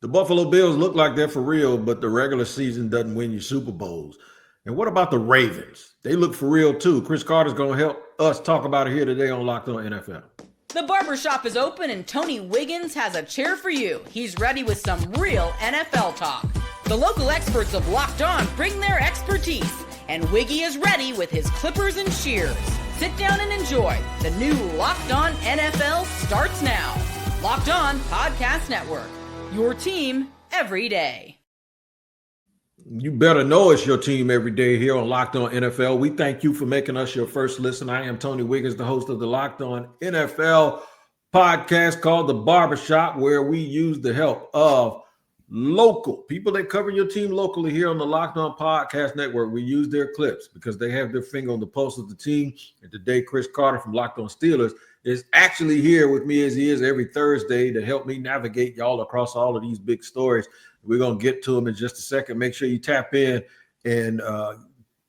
The Buffalo Bills look like they're for real, but the regular season doesn't win you Super Bowls. And what about the Ravens? They look for real too. Chris Carter's going to help us talk about it here today on Locked On NFL. The barbershop is open and Tony Wiggins has a chair for you. He's ready with some real NFL talk. The local experts of Locked On bring their expertise, and Wiggy is ready with his clippers and shears. Sit down and enjoy. The new Locked On NFL starts now. Locked On Podcast Network. Your team every day. You better know it's your team every day here on Locked On NFL. We thank you for making us your first listen. I am Tony Wiggins, the host of the Locked On NFL podcast called The Barbershop, where we use the help of local people that cover your team locally here on the Locked On Podcast Network. We use their clips because they have their finger on the pulse of the team. And today, Chris Carter from Locked On Steelers is actually here with me as he is every Thursday to help me navigate y'all across all of these big stories. We're going to get to them in just a second. Make sure you tap in and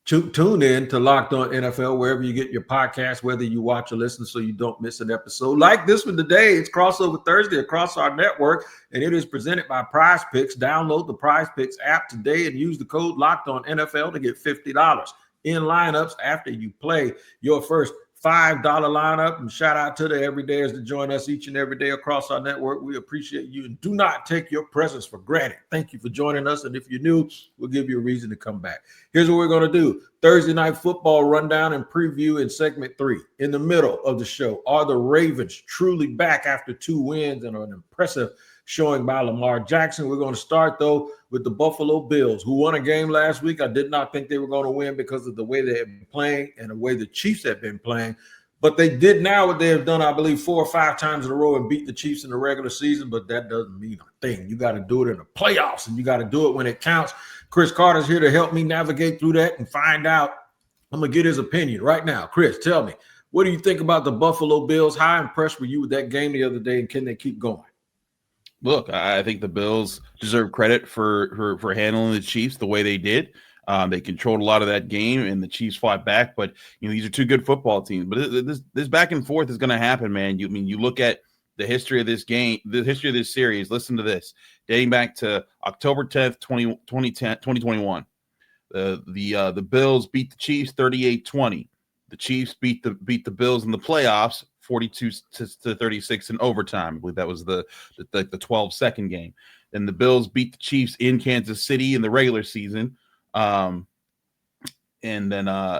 tune in to Locked On NFL wherever you get your podcast, whether you watch or listen, so you don't miss an episode. Like this one today, it's Crossover Thursday across our network, and it is presented by Prize Picks. Download the Prize Picks app today and use the code Locked On NFL to get $50 in lineups after you play your first $5 lineup. And shout out to the everydayers that join us each and every day across our network. We appreciate you and do not take your presence for granted. Thank you for joining us. And if you're new, we'll give you a reason to come back. Here's what we're going to do. Thursday night football rundown and preview in segment 3. In the middle of the show, are the Ravens truly back after 2 wins and an impressive showing by Lamar Jackson? We're going to start, though, with the Buffalo Bills, who won a game last week. I did not think they were going to win because of the way they have been playing and the way the Chiefs have been playing. But they did now what they have done, I believe, 4 or 5 times in a row and beat the Chiefs in the regular season. But that doesn't mean a thing. You got to do it in the playoffs, and you got to do it when it counts. Chris Carter's here to help me navigate through that and find out. I'm going to get his opinion right now. Chris, tell me, what do you think about the Buffalo Bills? How impressed were you with that game the other day, and can they keep going? Look, I think the Bills deserve credit for handling the Chiefs the way they did. They controlled a lot of that game, and the Chiefs fought back. But these are 2 good football teams. But this back and forth is going to happen, man. You look at the history of this game, the history of this series. Listen to this, dating back to October 10th, 2021. The Bills beat the Chiefs 38-20. The Chiefs beat the Bills in the playoffs 42-36 in overtime. I believe that was the 12-second game. Then the Bills beat the Chiefs in Kansas City in the regular season. And then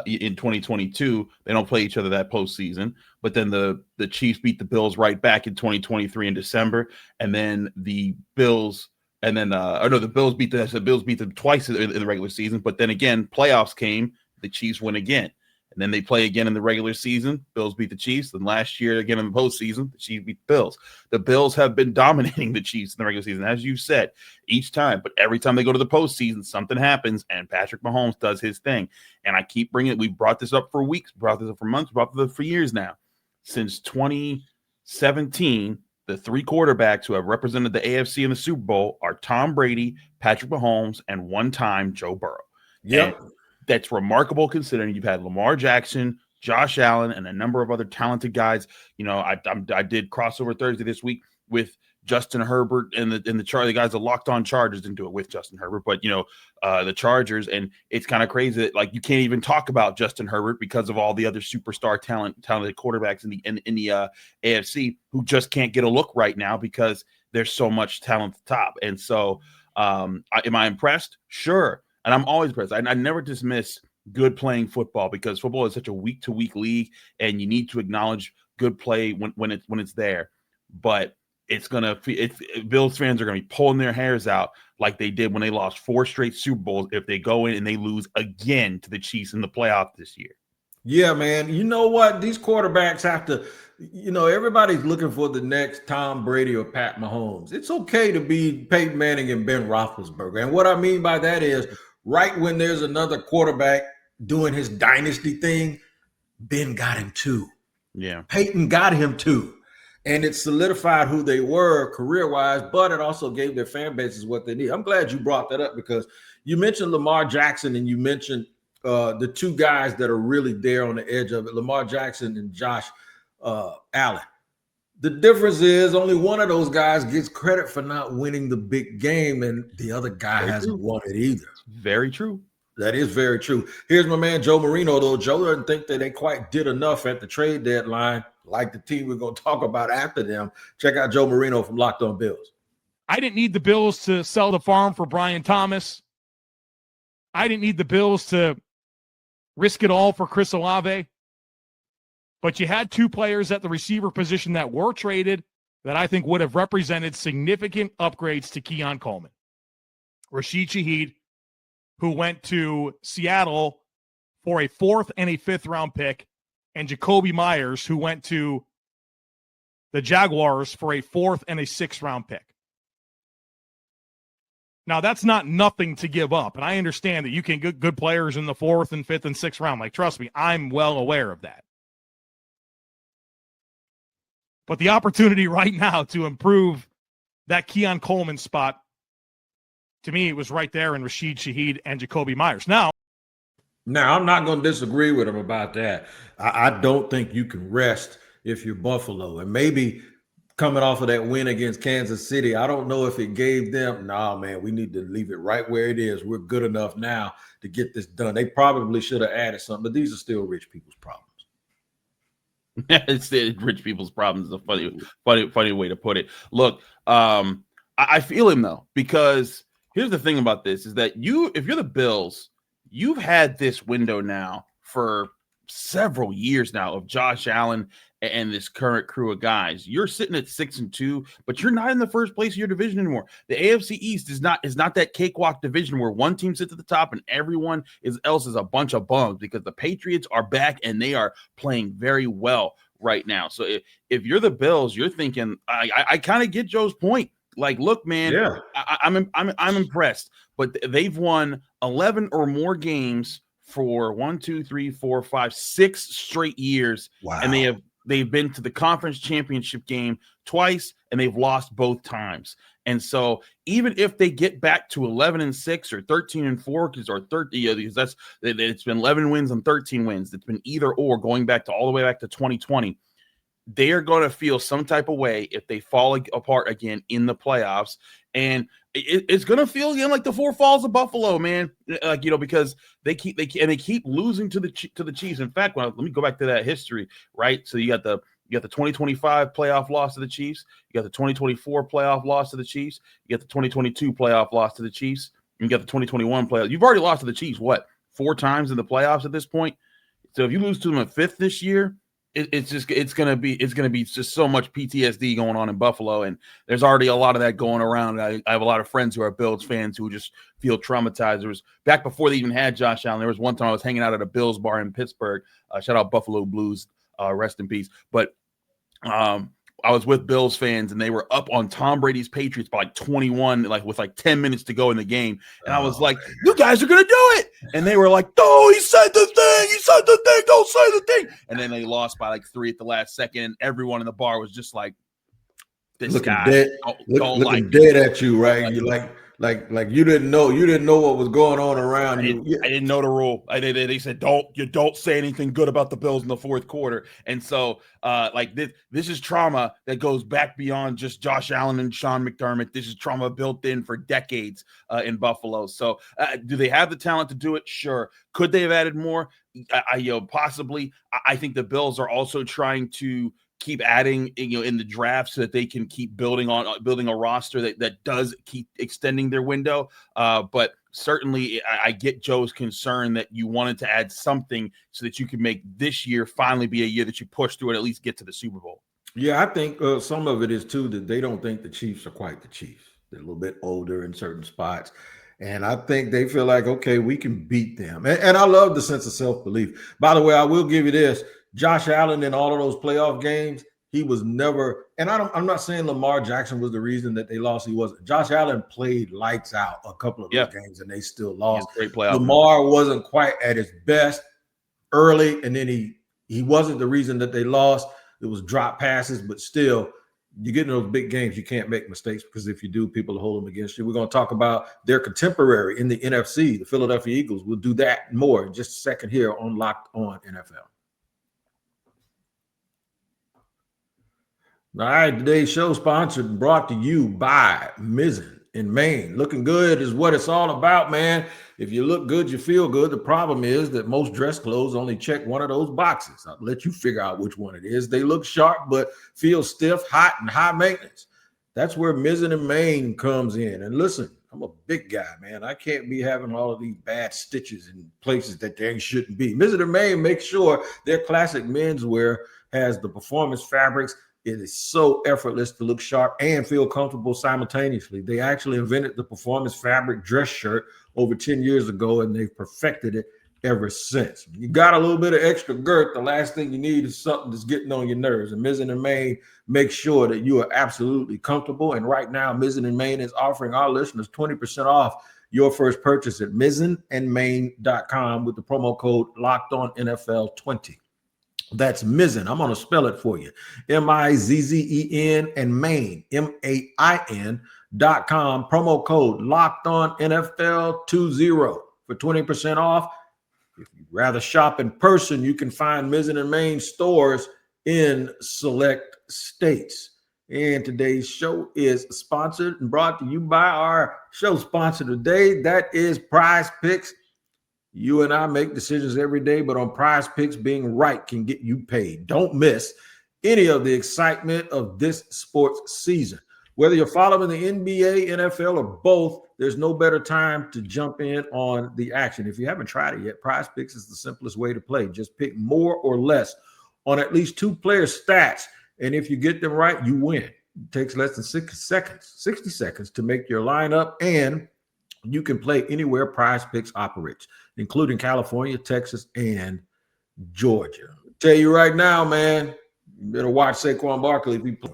in 2022, they don't play each other that postseason. But then the Chiefs beat the Bills right back in 2023 in December. And then the Bills the Bills beat them twice in the regular season. But then again, playoffs came, the Chiefs win again. And then they play again in the regular season. Bills beat the Chiefs. Then last year, again in the postseason, the Chiefs beat the Bills. The Bills have been dominating the Chiefs in the regular season, as you said, each time. But every time they go to the postseason, something happens, and Patrick Mahomes does his thing. And I keep bringing it. We brought this up for weeks, brought this up for months, brought this up for years now. Since 2017, the 3 quarterbacks who have represented the AFC in the Super Bowl are Tom Brady, Patrick Mahomes, and one-time Joe Burrow. Yep. And that's remarkable considering you've had Lamar Jackson, Josh Allen, and a number of other talented guys. I did Crossover Thursday this week with Justin Herbert and the guys that Locked On Chargers. Didn't do it with Justin Herbert, but the Chargers, and it's kind of crazy that you can't even talk about Justin Herbert because of all the other superstar talented quarterbacks in the AFC who just can't get a look right now because there's so much talent at the top. And so, am I impressed? Sure. And I'm always impressed. I never dismiss good playing football because football is such a week-to-week league, and you need to acknowledge good play when it's there. But Bills fans are gonna be pulling their hairs out like they did when they lost 4 straight Super Bowls if they go in and they lose again to the Chiefs in the playoffs this year. Yeah, man. You know what? These quarterbacks have to, everybody's looking for the next Tom Brady or Pat Mahomes. It's okay to be Peyton Manning and Ben Roethlisberger. And what I mean by that is right when there's another quarterback doing his dynasty thing, Ben got him too. Yeah. Peyton got him too. And it solidified who they were career-wise, but it also gave their fan bases what they need. I'm glad you brought that up because you mentioned Lamar Jackson and you mentioned the 2 guys that are really there on the edge of it, Lamar Jackson and Josh Allen. The difference is only one of those guys gets credit for not winning the big game, and the other guy hasn't won it either. Very true. That is very true. Here's my man Joe Marino, though. Joe doesn't think that they quite did enough at the trade deadline, like the team we're going to talk about after them. Check out Joe Marino from Locked On Bills. I didn't need the Bills to sell the farm for Brian Thomas. I didn't need the Bills to risk it all for Chris Olave. But you had two players at the receiver position that were traded that I think would have represented significant upgrades to Keon Coleman. Rashid Shaheed, who went to Seattle for a 4th and a 5th round pick, and Jacoby Myers, who went to the Jaguars for a 4th and a 6th round pick. Now, that's not nothing to give up, and I understand that you can get good players in the 4th and 5th and 6th round. Like, trust me, I'm well aware of that. But the opportunity right now to improve that Keon Coleman spot, to me, it was right there in Rashid Shaheed and Jacoby Myers. Now, I'm not going to disagree with him about that. I don't think you can rest if you're Buffalo. And maybe coming off of that win against Kansas City, I don't know if it gave them, man, we need to leave it right where it is. We're good enough now to get this done. They probably should have added something, but these are still rich people's problems. It's the rich people's problems. Is a funny way to put it. Look, I feel him though, because here's the thing about this is that if you're the Bills, you've had this window now for several years now of Josh Allen and this current crew of guys. You're sitting at 6-2, but you're not in the first place of your division anymore. The AFC East is not that cakewalk division where one team sits at the top and everyone else is a bunch of bums, because the Patriots are back and they are playing very well right now. So if you're the Bills, you're thinking, I kind of get Joe's point. Like, look, man, yeah. I'm impressed, but they've won 11 or more games for 6 straight years. Wow. And they've been to the conference championship game twice, and they've lost both times. And so even if they get back to 11-6 or 13-4, because it's been 11 wins and 13 wins, it's been either or going back to all the way back to 2020. They are going to feel some type of way if they fall apart again in the playoffs. And it's going to feel again like the Four Falls of Buffalo, man. Because they keep losing to the Chiefs. In fact, let me go back to that history, right? So you got the 2025 playoff loss to the Chiefs. You got the 2024 playoff loss to the Chiefs. You got the 2022 playoff loss to the Chiefs. And you got the 2021 playoff. You've already lost to the Chiefs, 4 times in the playoffs at this point? So if you lose to them a 5th this year, it's gonna be just so much PTSD going on in Buffalo, and there's already a lot of that going around. I have a lot of friends who are Bills fans who just feel traumatized. It was back before they even had Josh Allen. There was one time I was hanging out at a Bills bar in Pittsburgh. Shout out Buffalo Blues, rest in peace. But I was with Bills fans, and they were up on Tom Brady's Patriots by 21, with 10 minutes to go in the game. And I was like, you guys are going to do it. And they were like, no, he said the thing, don't say the thing. And then they lost by 3 at the last second. And everyone in the bar was just like, this looking guy dead, looking dead at you, right? You like you didn't know what was going on around you. I didn't know the rule. They said don't say anything good about the Bills in the fourth quarter. And so this is trauma that goes back beyond just Josh Allen and Sean McDermott. This is trauma built in for decades in Buffalo. So do they have the talent to do it? Sure. Could they have added more? Possibly. I think the Bills are also trying to keep adding, in the draft so that they can keep building a roster that does keep extending their window. But certainly I get Joe's concern that you wanted to add something so that you can make this year finally be a year that you push through and at least get to the Super Bowl. Yeah, I think some of it is too that they don't think the Chiefs are quite the Chiefs. They're a little bit older in certain spots. And I think they feel like, okay, we can beat them. And I love the sense of self-belief. By the way, I will give you this. Josh Allen in all of those playoff games, he was never, and I'm not saying Lamar Jackson was the reason that they lost. He wasn't. Josh Allen played lights out a couple of those games, and they still lost. Lamar wasn't quite at his best early, and then he wasn't the reason that they lost. It was drop passes, but still, you get in those big games, you can't make mistakes, because if you do, people will hold them against you. We're going to talk about their contemporary in the NFC, the Philadelphia Eagles. We'll do that more in just a second here on Locked On NFL. All right, today's show sponsored and brought to you by Mizzen in Maine. Looking good is what it's all about, man. If you look good, you feel good. The problem is that most dress clothes only check one of those boxes. I'll let you figure out which one it is. They look sharp, but feel stiff, hot, and high maintenance. That's where Mizzen in Maine comes in. And listen, I'm a big guy, man. I can't be having all of these bad stitches in places that they shouldn't be. Mizzen in Maine makes sure their classic menswear has the performance fabrics. It is so effortless to look sharp and feel comfortable simultaneously. They actually invented the performance fabric dress shirt over 10 years ago, and they've perfected it ever since. You got a little bit of extra girth. The last thing you need is something that's getting on your nerves. And Mizzen and Maine makes sure that you are absolutely comfortable. And right now, Mizzen and Maine is offering our listeners 20% off your first purchase at mizzenandmaine.com with the promo code LOCKEDONNFL20. That's Mizzen. I'm going to spell it for you. Mizzen and Maine, MAIN.com. Promo code LOCKEDONNFL20 for 20% off. If you'd rather shop in person, you can find Mizzen and Maine stores in select states. And today's show is sponsored and brought to you by our show sponsor today. That is Prize Picks. You and I make decisions every day, but on Prize Picks, being right can get you paid. Don't miss any of the excitement of this sports season. Whether you're following the NBA, NFL, or both, there's no better time to jump in on the action. If you haven't tried it yet, Prize Picks is the simplest way to play. Just pick more or less on at least two players' stats, and if you get them right, you win. It takes less than 60 seconds to make your lineup, and you can play anywhere Prize Picks operates, including California, Texas, and Georgia. I'll tell you right now, man, you better watch Saquon Barkley if he play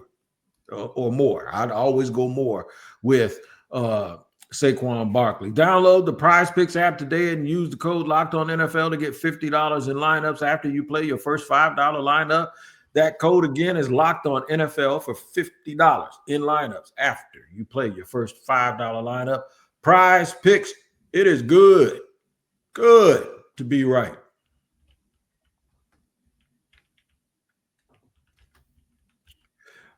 or more. I'd always go more with Saquon Barkley. Download the Prize Picks app today and use the code LOCKEDONNFL to get $50 in lineups after you play your first $5 lineup. That code again is LOCKEDONNFL for $50 in lineups after you play your first $5 lineup. Prize Picks, it is good to be right.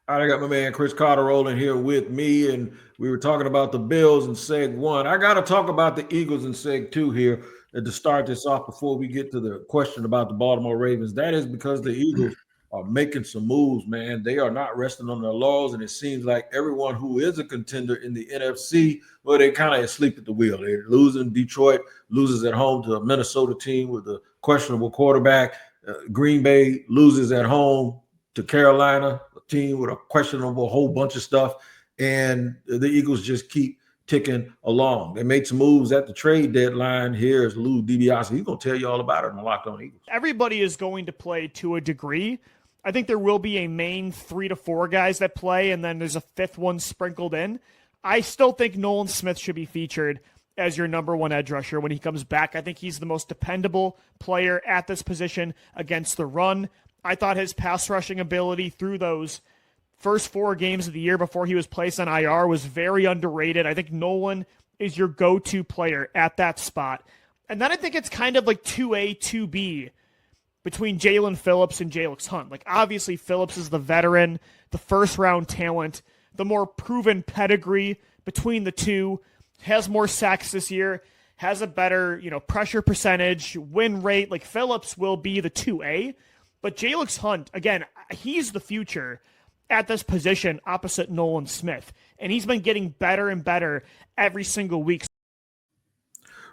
All right, I got my man Chris Carter rolling here with me, and we were talking about the Bills in Seg 1. I got to talk about the Eagles in Seg 2 here to start this off before we get to the question about the Baltimore Ravens. That is because the Eagles are making some moves, man. They are not resting on their laurels, and it seems like everyone who is a contender in the NFC, well, they kind of asleep at the wheel. They're losing. Detroit loses at home to a Minnesota team with a questionable quarterback. Green Bay loses at home to Carolina, a team with a questionable whole bunch of stuff, and the Eagles just keep ticking along. They made some moves at the trade deadline. Here's Lou DiBiase. He's going to tell you all about it on Locked On Eagles. Everybody is going to play to a degree. I think there will be a main 3 to 4 guys that play, and then there's a fifth one sprinkled in. I still think Nolan Smith should be featured as your number one edge rusher when he comes back. I think he's the most dependable player at this position against the run. I thought his pass rushing ability through those first 4 games of the year before he was placed on IR was very underrated. I think Nolan is your go-to player at that spot. And then I think it's kind of like 2A, 2B between Jalen Phillips and Jalen Hunt. Like, obviously, Phillips is the veteran, the first-round talent, the more proven pedigree between the two, has more sacks this year, has a better, pressure percentage, win rate. Like, Phillips will be the 2A. But Jalen Hunt, again, he's the future at this position opposite Nolan Smith. And he's been getting better and better every single week.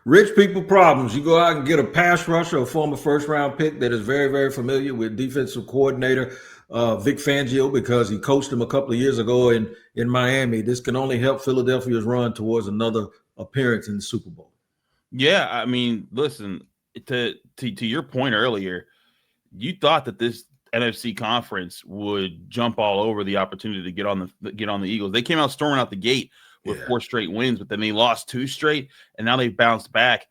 Rich people problems. You go out and get a pass rusher, a former first-round pick that is very, very familiar with defensive coordinator Vic Fangio because he coached him a couple of years ago in Miami. This can only help Philadelphia's run towards another appearance in the Super Bowl. Yeah, I mean, listen, to your point earlier, you thought that this NFC conference would jump all over the opportunity to get on the Eagles. They came out storming out the gate with 4 straight wins, but then they lost 2 straight, and now they've bounced back.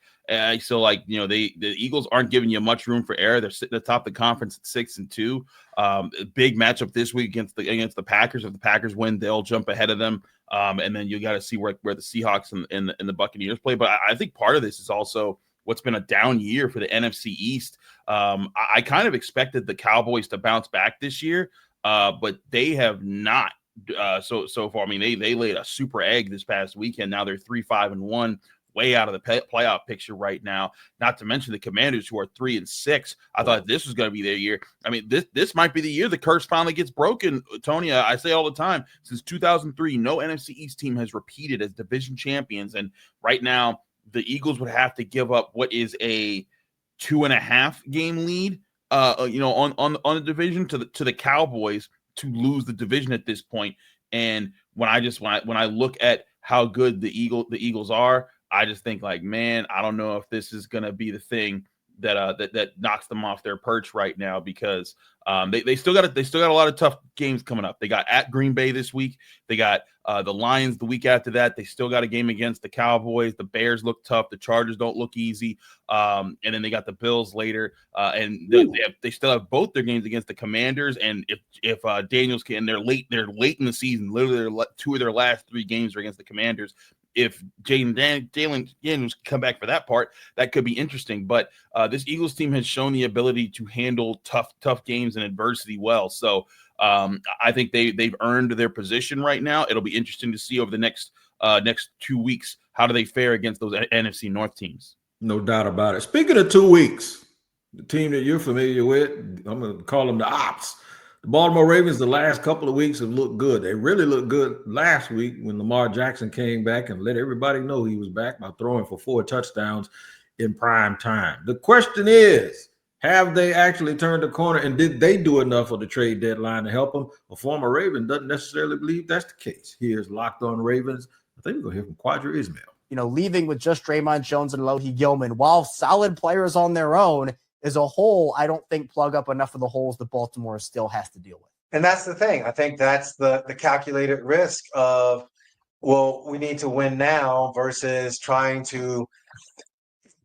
So, the Eagles aren't giving you much room for error. They're sitting atop the conference at 6-2. Big matchup this week against the Packers. If the Packers win, they'll jump ahead of them. And then you got to see where the Seahawks and the Buccaneers play. But I think part of this is also what's been a down year for the NFC East. I kind of expected the Cowboys to bounce back this year. but they have not so far. I mean, they laid a super egg this past weekend. Now they're 3-5-1. Way out of the playoff picture right now. Not to mention the Commanders, who are 3-6. I thought this was going to be their year. I mean, this might be the year the curse finally gets broken. Tony, I say all the time, since 2003, no NFC East team has repeated as division champions. And right now, the Eagles would have to give up what is a 2.5 game lead, on the division to the Cowboys to lose the division at this point. And when I look at how good the Eagles are, I just think like, man, I don't know if this is going to be the thing that knocks them off their perch right now, because they still got a lot of tough games coming up. They got at Green Bay this week. They got the Lions the week after that. They still got a game against the Cowboys. The Bears look tough. The Chargers don't look easy. And then they got the Bills later. And they still have both their games against the Commanders. And if Daniels can, they're late in the season. Literally, 2 of their last 3 games are against the Commanders. If Jalen Daniels come back for that part, that could be interesting. But this Eagles team has shown the ability to handle tough games and adversity well. So I think they've earned their position right now. It'll be interesting to see over the next 2 weeks, how do they fare against those NFC North teams. No doubt about it. Speaking of 2 weeks, the team that you're familiar with, I'm going to call them the Ops. The Baltimore Ravens, the last couple of weeks have looked good. They really looked good last week when Lamar Jackson came back and let everybody know he was back by throwing for 4 touchdowns in prime time. The question is, have they actually turned the corner, and did they do enough of the trade deadline to help them? A former Raven doesn't necessarily believe that's the case. Here's Locked On Ravens. I think we're going to hear from Quadra Ismail. Leaving with just Draymond Jones and Lohi Gilman, while solid players on their own, as a whole, I don't think plug up enough of the holes that Baltimore still has to deal with. And that's the thing. I think that's the calculated risk of, well, we need to win now versus trying to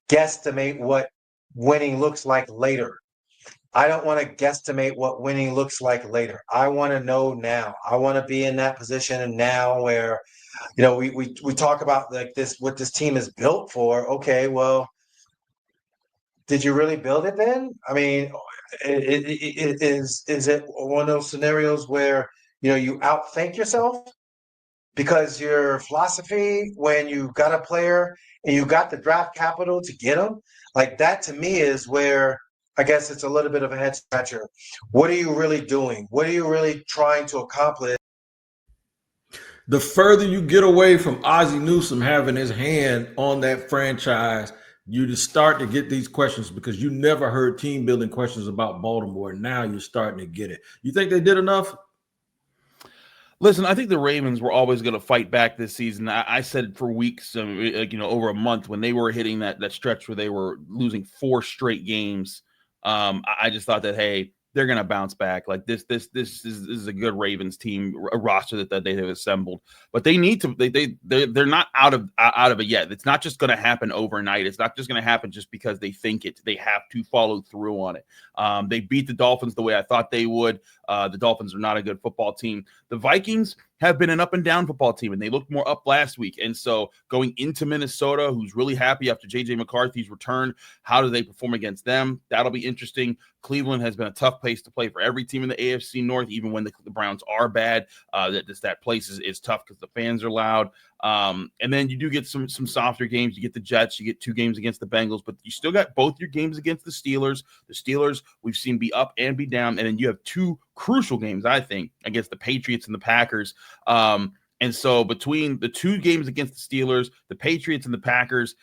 guesstimate what winning looks like later. I don't want to guesstimate what winning looks like later. I want to know now. I want to be in that position now where, we talk about like this, what this team is built for. Okay, well, did you really build it then? I mean, is it one of those scenarios where, you outthink yourself because your philosophy when you got a player and you got the draft capital to get him, like that to me is where I guess it's a little bit of a head scratcher. What are you really doing? What are you really trying to accomplish? The further you get away from Ozzie Newsome having his hand on that franchise, you just start to get these questions, because you never heard team building questions about Baltimore. Now you're starting to get it. You think they did enough? Listen, I think the Ravens were always going to fight back this season. I said for weeks, over a month, when they were hitting that stretch where they were losing 4 straight games, I just thought that, hey, they're going to bounce back. Like this is a good Ravens team, a roster that they have assembled. But they need to. They're not out of it yet. It's not just going to happen overnight. It's not just going to happen just because they think it. They have to follow through on it. They beat the Dolphins the way I thought they would. The Dolphins are not a good football team. The Vikings have been an up and down football team, and they looked more up last week. And so going into Minnesota, who's really happy after J.J. McCarthy's return, how do they perform against them? That'll be interesting. Cleveland has been a tough place to play for every team in the AFC North, even when the Browns are bad. That place is tough because the fans are loud. And then you do get some softer games. You get the Jets. You get 2 games against the Bengals, but you still got both your games against the Steelers. The Steelers we've seen be up and be down, and then you have 2 crucial games, I think, against the Patriots and the Packers. And so between the 2 games against the Steelers, the Patriots and the Packers,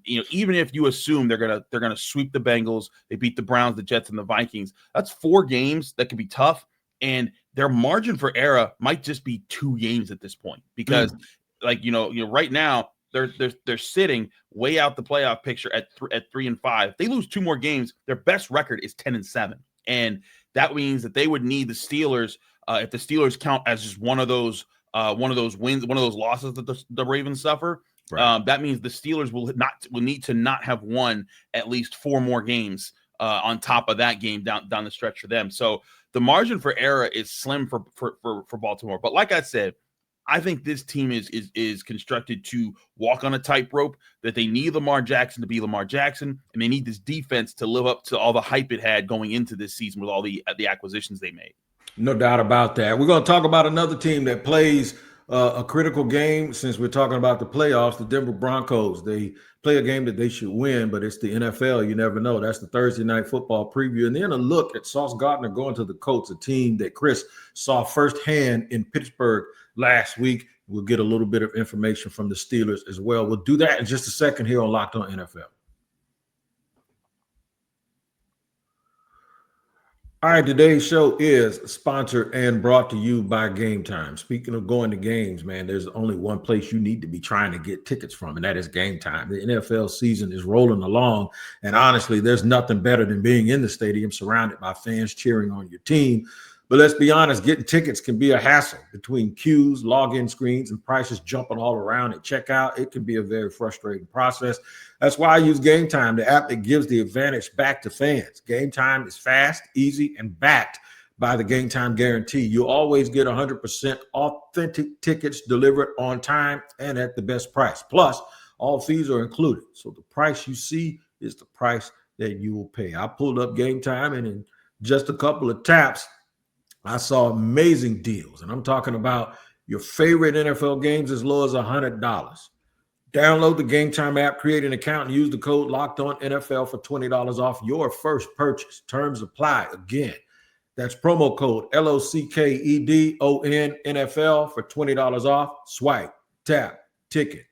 even if you assume they're gonna sweep the Bengals, they beat the Browns, the Jets, and the Vikings, that's 4 games that could be tough. And their margin for error might just be 2 games at this point, because right now they're sitting way out the playoff picture at 3-5. If they lose 2 more games, their best record is 10-7, and that means that they would need the Steelers. If the Steelers count as just one of those wins, one of those losses that the Ravens suffer, right. That means the Steelers will need to not have won at least 4 more games on top of that game down the stretch for them. So the margin for error is slim for Baltimore. But like I said, I think this team is constructed to walk on a tightrope, that they need Lamar Jackson to be Lamar Jackson, and they need this defense to live up to all the hype it had going into this season with all the acquisitions they made. No doubt about that. We're going to talk about another team that plays a critical game since we're talking about the playoffs, the Denver Broncos. They play a game that they should win, but it's the NFL. You never know. That's the Thursday Night Football preview. And then a look at Sauce Gardner going to the Colts, a team that Chris saw firsthand in Pittsburgh last week. We'll get a little bit of information from the Steelers as well. We'll do that in just a second here on Locked On NFL. All right, today's show is sponsored and brought to you by Game Time. Speaking of going to games, man, there's only one place you need to be trying to get tickets from, and that is Game Time. The NFL season is rolling along, and honestly, there's nothing better than being in the stadium surrounded by fans cheering on your team. But let's be honest, getting tickets can be a hassle. Between queues, login screens, and prices jumping all around at checkout, it can be a very frustrating process. That's why I use Game Time, the app that gives the advantage back to fans. Game Time is fast, easy, and backed by the Game Time guarantee. You'll always get 100% authentic tickets delivered on time and at the best price. Plus, all fees are included. So the price you see is the price that you will pay. I pulled up Game Time, and in just a couple of taps, I saw amazing deals, and I'm talking about your favorite NFL games as low as $100. Download the Game Time app, create an account, and use the code LOCKEDONNFL for $20 off your first purchase. Terms apply. Again, that's promo code LOCKEDONNFL for $20 off. Swipe, tap, ticket,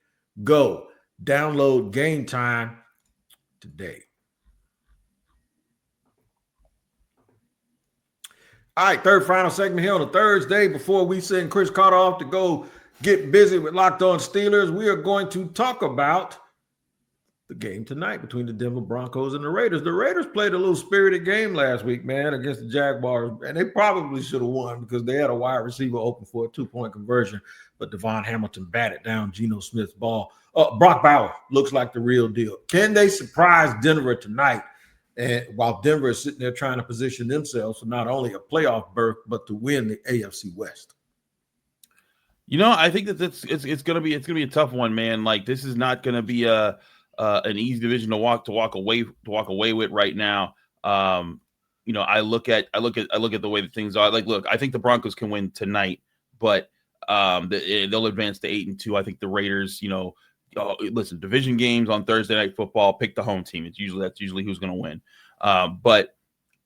go. Download Game Time today. All right, third final segment here on a Thursday. Before we send Chris Carter off to go get busy with Locked On Steelers, we are going to talk about the game tonight between the Denver Broncos and the Raiders. The Raiders played a little spirited game last week, man, against the Jaguars, and they probably should have won because they had a wide receiver open for a two-point conversion, but Devon Hamilton batted down Geno Smith's ball. Brock Bowers looks like the real deal. Can they surprise Denver tonight? And while Denver is sitting there trying to position themselves for not only a playoff berth, but to win the AFC West. You know, I think that it's gonna be a tough one, man. Like, this is not gonna be an easy division to walk away with right now. You know, I look at the way that things are. Like, look, I think the Broncos can win tonight, but they'll advance to 8-2. I think the Raiders, you know. Listen, division games on Thursday Night Football, pick the home team. That's usually who's going to win. But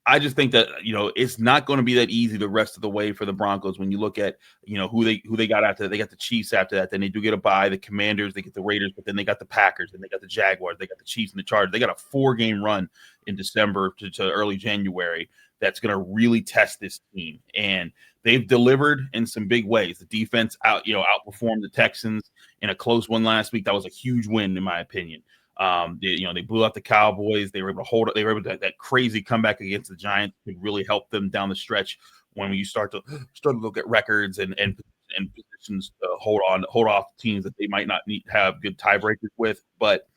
I just think that, you know, it's not going to be that easy the rest of the way for the Broncos. When you look at, you know, who they got after that, they got the Chiefs after that. Then they do get a bye. The Commanders, they get the Raiders, but then they got the Packers, then they got the Jaguars, they got the Chiefs and the Chargers. They got a 4-game run in December to early January that's going to really test this team. And they've delivered in some big ways. The defense outperformed the Texans in a close one last week. That was a huge win, in my opinion. They blew out the Cowboys. They were able to hold it. They were able to that crazy comeback against the Giants could really help them down the stretch when you start to look at records and positions to hold off teams that they might not have good tiebreakers with. But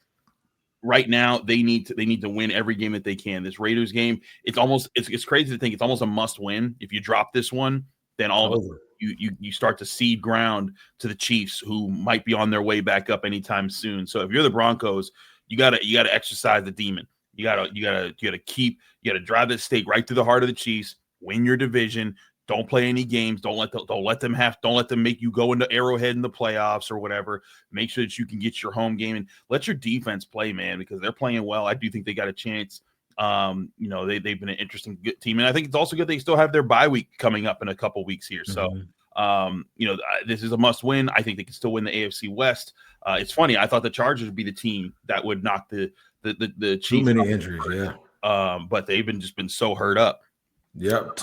right now, they need to win every game that they can. This Raiders game, it's crazy to think it's almost a must win. If you drop this one, then all of you start to cede ground to the Chiefs, who might be on their way back up anytime soon. So if you're the Broncos, you gotta exercise the demon. You gotta drive that stake right through the heart of the Chiefs. Win your division. Don't play any games. Don't let them make you go into Arrowhead in the playoffs or whatever. Make sure that you can get your home game and let your defense play, man, because they're playing well. I do think they got a chance. They've been an interesting good team, and I think it's also good they still have their bye week coming up in a couple weeks here. So, this is a must win. I think they can still win the AFC West. It's funny. I thought the Chargers would be the team that would knock the Chiefs. Too many injuries, yeah. But they've been so hurt up. Yep,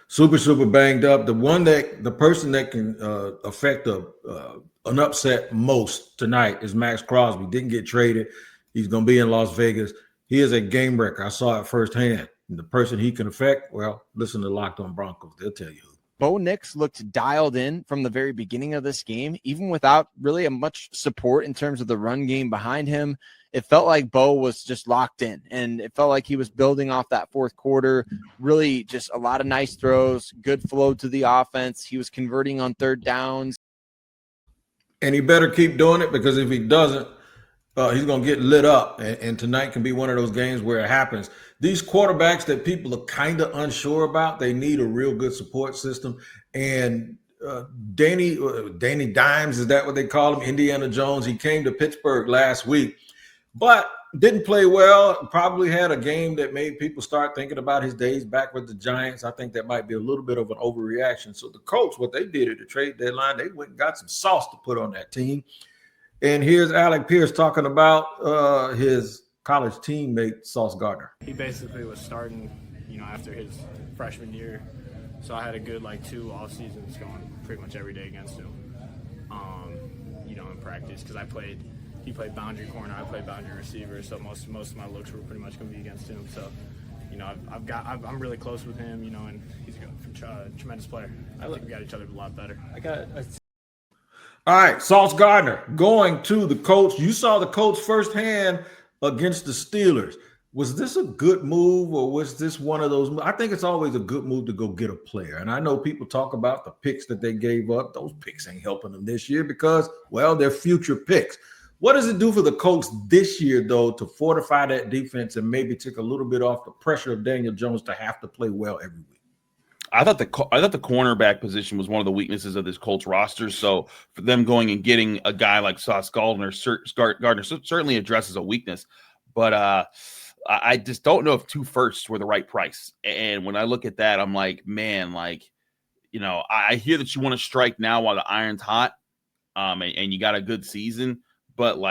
super banged up. The person that can affect an upset most tonight is Max Crosby. Didn't get traded. He's going to be in Las Vegas. He is a game wrecker. I saw it firsthand. And the person he can affect, well, listen to Locked On Broncos. They'll tell you who. Bo Nix looked dialed in from the very beginning of this game, even without really much support in terms of the run game behind him. It felt like Bo was just locked in, and it felt like he was building off that fourth quarter. Really just a lot of nice throws, good flow to the offense. He was converting on third downs. And he better keep doing it, because if he doesn't, he's going to get lit up. And tonight can be one of those games where it happens. these quarterbacks that people are kind of unsure about, they need a real good support system. And Danny Dimes, is that what they call him? Indiana Jones. He came to Pittsburgh last week, but didn't play well. Probably had a game that made people start thinking about his days back with the Giants. I think that might be a little bit of an overreaction. So the Colts, what they did at the trade deadline, they went and got some sauce to put on that team. And here's Alec Pierce talking about his college teammate, Sauce Gardner. He basically was starting, after his freshman year. So I had a good, 2 off seasons going pretty much every day against him, in practice, because he played boundary corner, I played boundary receiver, so most of my looks were pretty much going to be against him. So, I'm really close with him, and he's a tremendous player. I think we got each other a lot better. All right, Sauce Gardner going to the Colts. You saw the Colts firsthand against the Steelers. Was this a good move, or was this one of those? I think it's always a good move to go get a player. And I know people talk about the picks that they gave up. Those picks ain't helping them this year because, well, they're future picks. What does it do for the Colts this year, though, to fortify that defense and maybe take a little bit off the pressure of Daniel Jones to have to play well every week? I thought the cornerback position was one of the weaknesses of this Colts roster. So for them going and getting a guy like Sauce Gardner certainly addresses a weakness. But I just don't know if 2 firsts were the right price. And when I look at that, I'm like, man, I hear that you want to strike now while the iron's hot, and you got a good season. But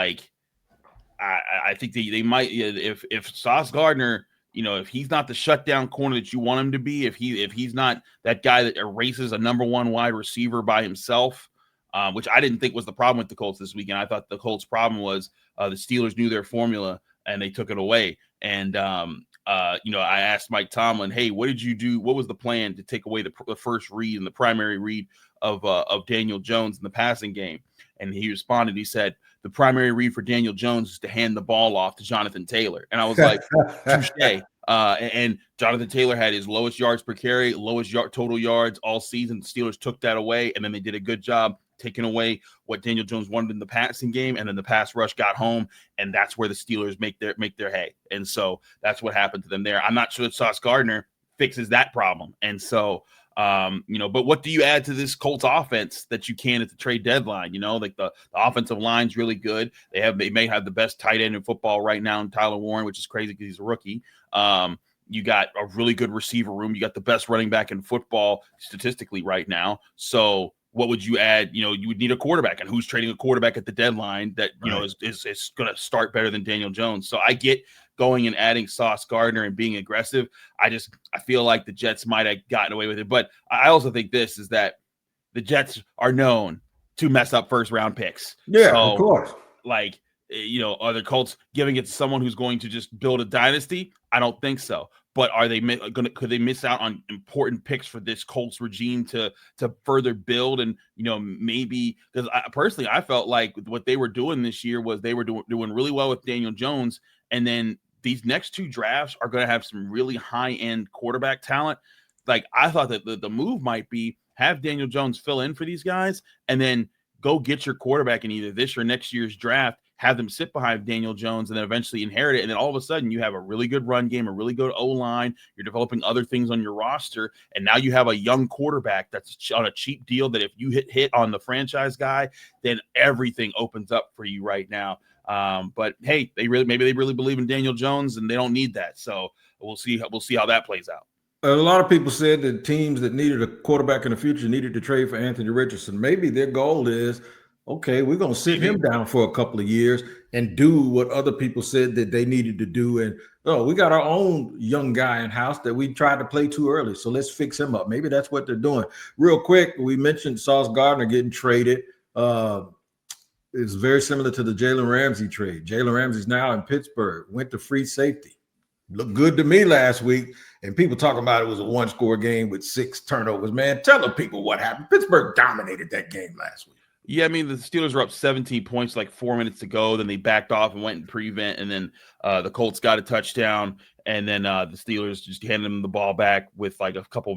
I think they might, if Sauce Gardner, if he's not the shutdown corner that you want him to be, if he's not that guy that erases a number 1 wide receiver by himself, which I didn't think was the problem with the Colts this weekend. I thought the Colts' problem was the Steelers knew their formula and they took it away. And I asked Mike Tomlin, hey, what did you do? What was the plan to take away the first read and the primary read of Daniel Jones in the passing game? And he responded, he said, the primary read for Daniel Jones is to hand the ball off to Jonathan Taylor. And I was like, touche. And Jonathan Taylor had his lowest yards per carry, lowest total yards all season. The Steelers took that away, and then they did a good job taking away what Daniel Jones wanted in the passing game, and then the pass rush got home, and that's where the Steelers make their hay. And so that's what happened to them there. I'm not sure that Sauce Gardner fixes that problem. And so but what do you add to this Colts offense that you can at the trade deadline? The offensive line's really good. They may have the best tight end in football right now in Tyler Warren, which is crazy because he's a rookie. You got a really good receiver room. You got the best running back in football statistically right now. So what would you add? You would need a quarterback, and who's trading a quarterback at the deadline that, is going to start better than Daniel Jones. So I get going and adding Sauce Gardner and being aggressive. I feel like the Jets might have gotten away with it. But I also think this is that the Jets are known to mess up first round picks. Yeah, so, of course. Are the Colts giving it to someone who's going to just build a dynasty? I don't think so. But could they miss out on important picks for this Colts regime to further build? And, maybe because I felt like what they were doing this year was they were doing really well with Daniel Jones. And then these next 2 drafts are going to have some really high end quarterback talent. I thought that the move might be have Daniel Jones fill in for these guys and then go get your quarterback in either this or next year's draft, have them sit behind Daniel Jones and then eventually inherit it. And then all of a sudden you have a really good run game, a really good O-line. You're developing other things on your roster. And now you have a young quarterback that's on a cheap deal that if you hit on the franchise guy, then everything opens up for you right now. But hey, maybe they really believe in Daniel Jones and they don't need that. So we'll see how that plays out. A lot of people said that teams that needed a quarterback in the future needed to trade for Anthony Richardson. Maybe their goal is, okay, we're going to sit him down for a couple of years and do what other people said that they needed to do. And, we got our own young guy in house that we tried to play too early. So let's fix him up. Maybe that's what they're doing. Real quick, we mentioned Sauce Gardner getting traded. It's very similar to the Jalen Ramsey trade. Jalen Ramsey's now in Pittsburgh, went to free safety. Looked good to me last week. And people talking about it was a 1-score game with 6 turnovers. Man, tell the people what happened. Pittsburgh dominated that game last week. Yeah, I mean, the Steelers were up 17 points, 4 minutes to go. Then they backed off and went in prevent. And then the Colts got a touchdown. And then the Steelers just handed them the ball back with a couple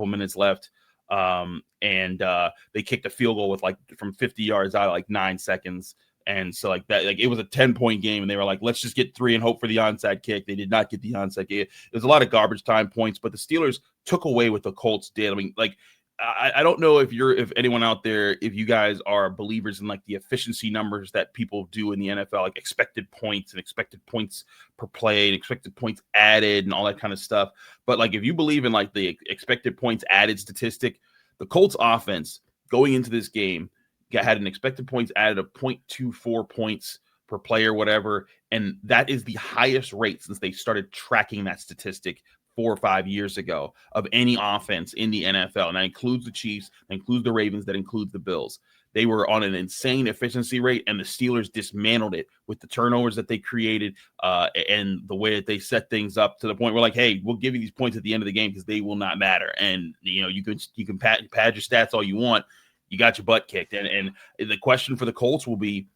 minutes left. And they kicked a field goal with from 50 yards out, 9 seconds. And so like that, like it was a 10-point game and they were like, let's just get 3 and hope for the onside kick. They did not get the onside kick. It was a lot of garbage time points, but the Steelers took away what the Colts did. I mean, like, I don't know if anyone out there, if you guys are believers in like the efficiency numbers that people do in the NFL, like expected points and expected points per play and expected points added and all that kind of stuff. But like, if you believe in like the expected points added statistic, the Colts offense going into this game had an expected points added of 0.24 points per play or whatever. And that is the highest rate since they started tracking that statistic 4 or 5 years ago of any offense in the NFL. And that includes the Chiefs, that includes the Ravens, that includes the Bills. They were on an insane efficiency rate, and the Steelers dismantled it with the turnovers that they created and the way that they set things up to the point where, like, hey, we'll give you these points at the end of the game because they will not matter. And, you know, you can pad your stats all you want. You got your butt kicked. And the question for the Colts will be,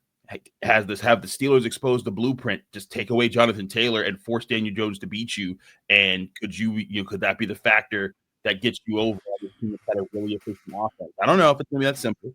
have the Steelers exposed the blueprint? Just take away Jonathan Taylor and force Daniel Jones to beat you. And could that be the factor that gets you over the team that had a really efficient offense? I don't know if it's going to be that simple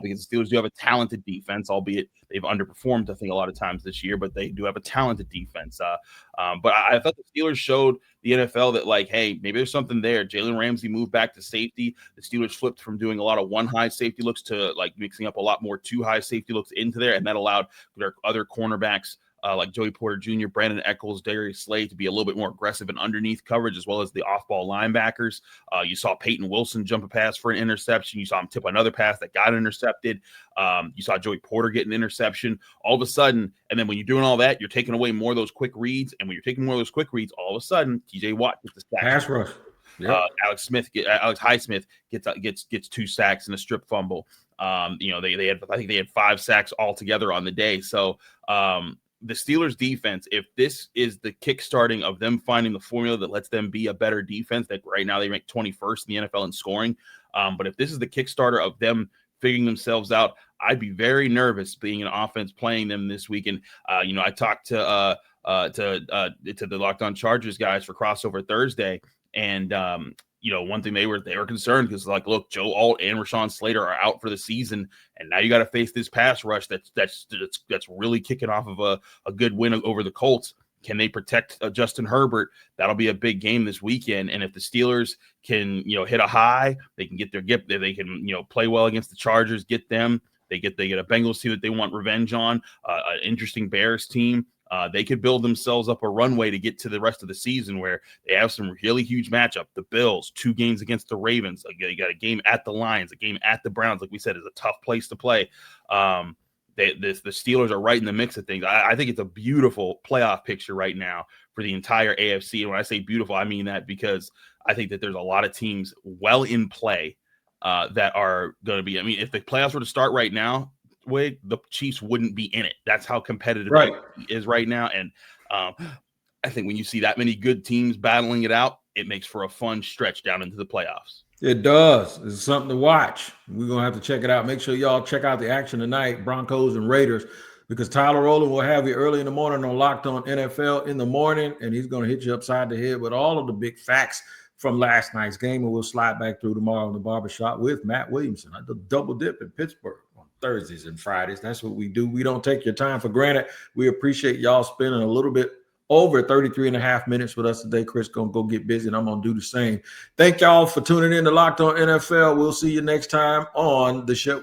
because the Steelers do have a talented defense, albeit they've underperformed, I think, a lot of times this year, but they do have a talented defense. But I thought the Steelers showed the NFL that, like, hey, maybe there's something there. Jalen Ramsey moved back to safety. The Steelers flipped from doing a lot of 1 high safety looks to like mixing up a lot more 2 high safety looks into there, and that allowed their other cornerbacks like Joey Porter Jr., Brandon Echols, Darius Slade to be a little bit more aggressive and underneath coverage, as well as the off-ball linebackers. You saw Peyton Wilson jump a pass for an interception. You saw him tip another pass that got intercepted. You saw Joey Porter get an interception. All of a sudden, and then when you're doing all that, you're taking away more of those quick reads. And when you're taking more of those quick reads, all of a sudden, TJ Watt gets the sack. Pass rush. Yep. Alex Highsmith gets 2 sacks and a strip fumble. You know, they had, I think they had 5 sacks altogether on the day. So, the Steelers defense, if this is the kickstarting of them finding the formula that lets them be a better defense, that right now they rank 21st in the NFL in scoring. But if this is the kickstarter of them figuring themselves out, I'd be very nervous being an offense playing them this week. And, you know, I talked to the Locked On Chargers guys for Crossover Thursday. And, you know, one thing they were concerned because, like, look, Joe Alt and Rashawn Slater are out for the season, and now you got to face this pass rush that's really kicking off of a good win over the Colts. Can they protect Justin Herbert? That'll be a big game this weekend. And if the Steelers can, you know, hit a high, they can they can, you know, play well against the Chargers, get them. They get a Bengals team that they want revenge on, an interesting Bears team. They could build themselves up a runway to get to the rest of the season where they have some really huge matchup. The Bills, 2 games against the Ravens. You got a game at the Lions, a game at the Browns. Like we said, is a tough place to play. The Steelers are right in the mix of things. I think it's a beautiful playoff picture right now for the entire AFC. And when I say beautiful, I mean that because I think that there's a lot of teams well in play that are going to be. I mean, if the playoffs were to start right now, the Chiefs wouldn't be in it. That's how competitive it is right now. And I think when you see that many good teams battling it out, it makes for a fun stretch down into the playoffs. It does. It's something to watch. We're going to have to check it out. Make sure y'all check out the action tonight, Broncos and Raiders, because Tyler Rowland will have you early in the morning on Locked On NFL in the morning, and he's going to hit you upside the head with all of the big facts from last night's game, and we'll slide back through tomorrow in the barbershop with Matt Williamson. I double dip in Pittsburgh on Thursdays and Fridays. That's what we do. We don't take your time for granted. We appreciate y'all spending a little bit over 33 and a half minutes with us today. Chris going to go get busy, and I'm going to do the same. Thank y'all for tuning in to Locked On NFL. We'll see you next time on the show.